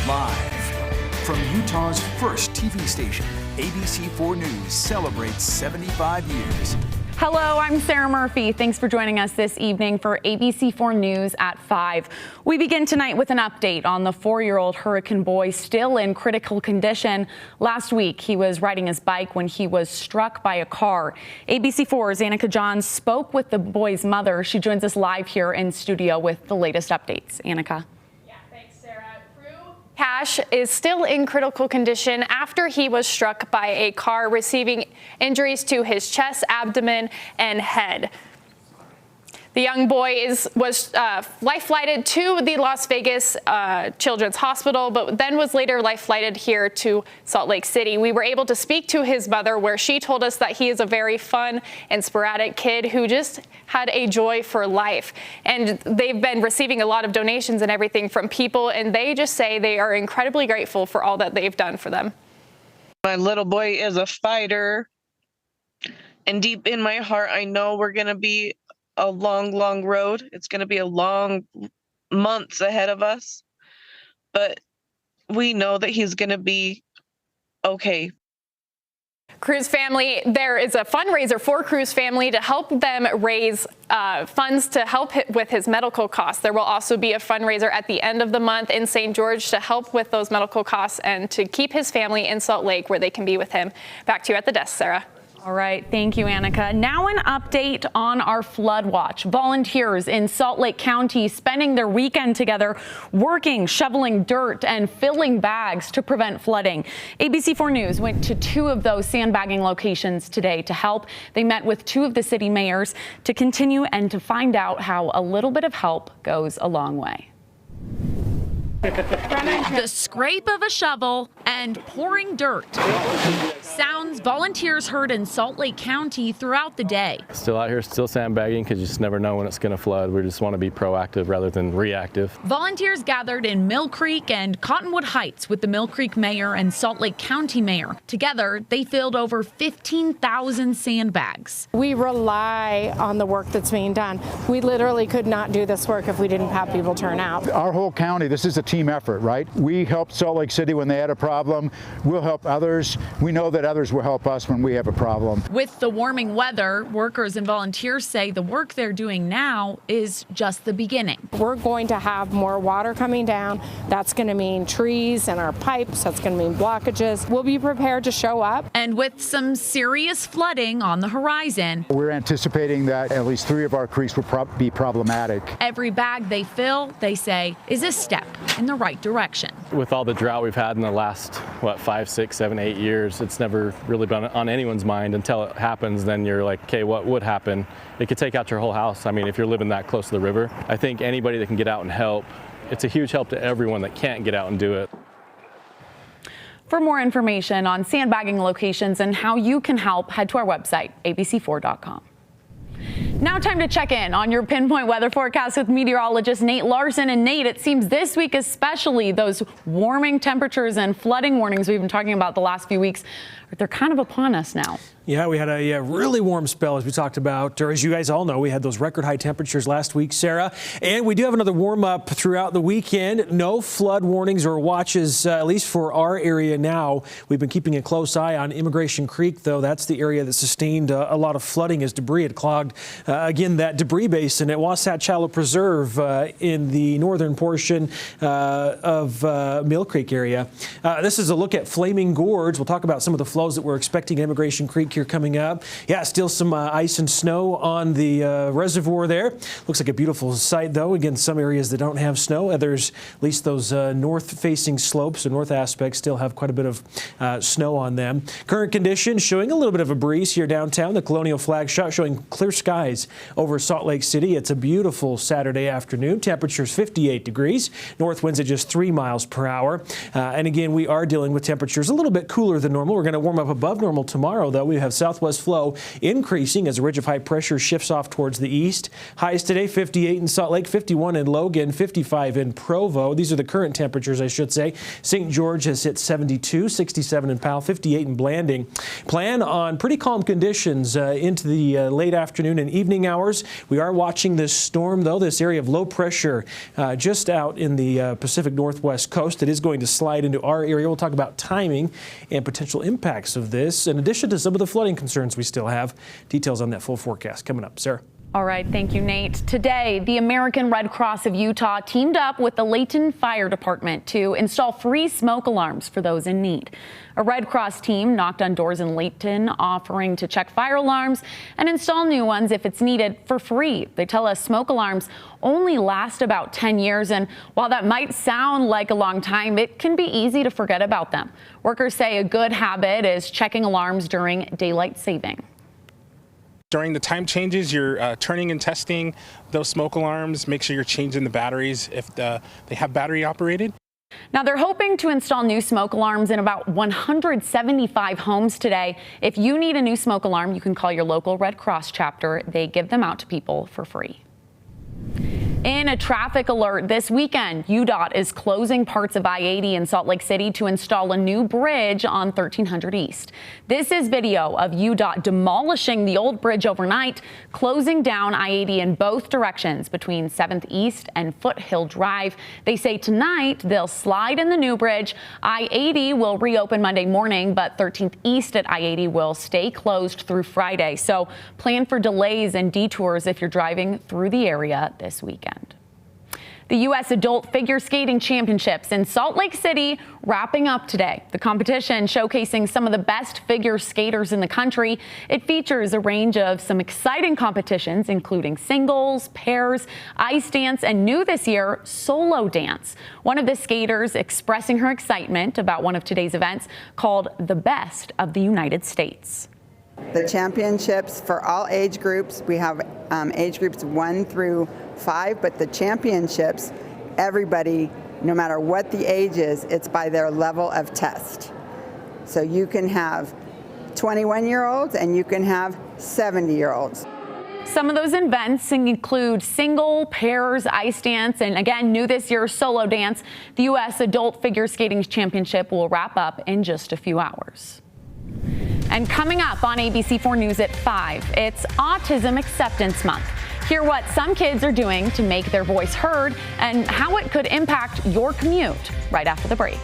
Live from Utah's first TV station, ABC4 News celebrates 75 years. Hello, I'm Sarah Murphy. Thanks for joining us this evening for ABC4 News at 5. We begin tonight with an update on the 4-year-old Hurricane boy still in critical condition. Last week, he was riding his bike when he was struck by a car. ABC4's Annika Johns spoke with the boy's mother. She joins us live here in studio with the latest updates. Annika. Cash is still in critical condition after he was struck by a car, receiving injuries to his chest, abdomen, and head. The young boy was life-flighted to the Las Vegas Children's Hospital, but then was later life-flighted here to Salt Lake City. We were able to speak to his mother, where she told us that he is a very fun and sporadic kid who just had a joy for life. And they've been receiving a lot of donations and everything from people, and they just say they are incredibly grateful for all that they've done for them. My little boy is a fighter, and deep in my heart, I know we're going to be a long road. It's going to be a long months ahead of us, but we know that he's going to be okay. Cruz family, there is a fundraiser for Cruz family to help them raise funds to help with his medical costs. There will also be a fundraiser at the end of the month in St. George to help with those medical costs and to keep his family in Salt Lake where they can be with him. Back to you at the desk, Sarah. All right. Thank you, Annika. Now an update on our flood watch. Volunteers in Salt Lake County spending their weekend together working, shoveling dirt and filling bags to prevent flooding. ABC4 News went to 2 of those sandbagging locations today to help. They met with 2 of the city mayors to continue and to find out how a little bit of help goes a long way. The scrape of a shovel and pouring dirt. Sounds volunteers heard in Salt Lake County throughout the day. Still out here, still sandbagging, because you just never know when it's going to flood. We just want to be proactive rather than reactive. Volunteers gathered in Mill Creek and Cottonwood Heights with the Mill Creek mayor and Salt Lake County mayor. Together, they filled over 15,000 sandbags. We rely on the work that's being done. We literally could not do this work if we didn't have people turn out. Our whole county, this is a team effort, right? We helped Salt Lake City when they had a problem. We'll help others. We know that others will help us when we have a problem. With the warming weather, workers and volunteers say the work they're doing now is just the beginning. We're going to have more water coming down. That's going to mean trees and our pipes. That's going to mean blockages. We'll be prepared to show up. And with some serious flooding on the horizon, we're anticipating that at least 3 of our creeks will be problematic. Every bag they fill, they say, is a step in the right direction. With all the drought we've had in the last, 5, 6, 7, 8 years, it's never really been on anyone's mind until it happens. Then you're like, okay, what would happen? It could take out your whole house. I mean, if you're living that close to the river, I think anybody that can get out and help, it's a huge help to everyone that can't get out and do it. For more information on sandbagging locations and how you can help, head to our website, abc4.com. Now time to check in on your pinpoint weather forecast with meteorologist Nate Larson. And Nate, it seems this week especially those warming temperatures and flooding warnings we've been talking about the last few weeks, they're kind of upon us now. Yeah, we had a really warm spell, as we talked about, or as you guys all know, we had those record high temperatures last week, Sarah. And we do have another warm up throughout the weekend. No flood warnings or watches, at least for our area now. We've been keeping a close eye on Immigration Creek, though. That's the area that sustained a lot of flooding as debris had clogged, again, that debris basin at Wasatch Shallow Preserve in the northern portion of Mill Creek area. This is a look at Flaming Gorge. We'll talk about some of the flows that we're expecting at Immigration Creek here coming up. Yeah, still some ice and snow on the reservoir there. Looks like a beautiful sight, though. Again, some areas that don't have snow. Others, at least those north-facing slopes or north aspects, still have quite a bit of snow on them. Current conditions showing a little bit of a breeze here downtown. The Colonial Flag shot showing clear skies over Salt Lake City. It's a beautiful Saturday afternoon. Temperatures 58 degrees. North winds at just 3 miles per hour. And again, we are dealing with temperatures a little bit cooler than normal. We're going to warm up above normal tomorrow, though. We have southwest flow increasing as a ridge of high pressure shifts off towards the east. Highs today, 58 in Salt Lake, 51 in Logan, 55 in Provo. These are the current temperatures, I should say. St. George has hit 72, 67 in Powell, 58 in Blanding. Plan on pretty calm conditions into the late afternoon and evening hours. We are watching this storm, though, this area of low pressure just out in the Pacific Northwest coast. It is going to slide into our area. We'll talk about timing and potential impacts of this, in addition to some of the flooding concerns we still have. Details on that full forecast coming up. Sarah. All right, thank you, Nate. Today, the American Red Cross of Utah teamed up with the Layton Fire Department to install free smoke alarms for those in need. A Red Cross team knocked on doors in Layton, offering to check fire alarms and install new ones if it's needed for free. They tell us smoke alarms only last about 10 years, and while that might sound like a long time, it can be easy to forget about them. Workers say a good habit is checking alarms during daylight saving. During the time changes, you're turning and testing those smoke alarms. Make sure you're changing the batteries if they have battery operated. Now, they're hoping to install new smoke alarms in about 175 homes today. If you need a new smoke alarm, you can call your local Red Cross chapter. They give them out to people for free. In a traffic alert this weekend, UDOT is closing parts of I-80 in Salt Lake City to install a new bridge on 1300 East. This is video of UDOT demolishing the old bridge overnight, closing down I-80 in both directions between 7th East and Foothill Drive. They say tonight they'll slide in the new bridge. I-80 will reopen Monday morning, but 13th East at I-80 will stay closed through Friday. So plan for delays and detours if you're driving through the area this weekend. The U.S. Adult Figure Skating Championships in Salt Lake City wrapping up today. The competition showcasing some of the best figure skaters in the country. It features a range of some exciting competitions, including singles, pairs, ice dance, and new this year, solo dance. One of the skaters expressing her excitement about one of today's events called the Best of the United States. The championships for all age groups, we have age groups 1 through 5, but the championships, everybody, no matter what the age is, it's by their level of test. So you can have 21-year-olds and you can have 70-year-olds. Some of those events include single, pairs, ice dance, and again, new this year, solo dance. The U.S. Adult Figure Skating Championship will wrap up in just a few hours. And coming up on ABC4 News at 5, it's Autism Acceptance Month. Hear what some kids are doing to make their voice heard and how it could impact your commute right after the break.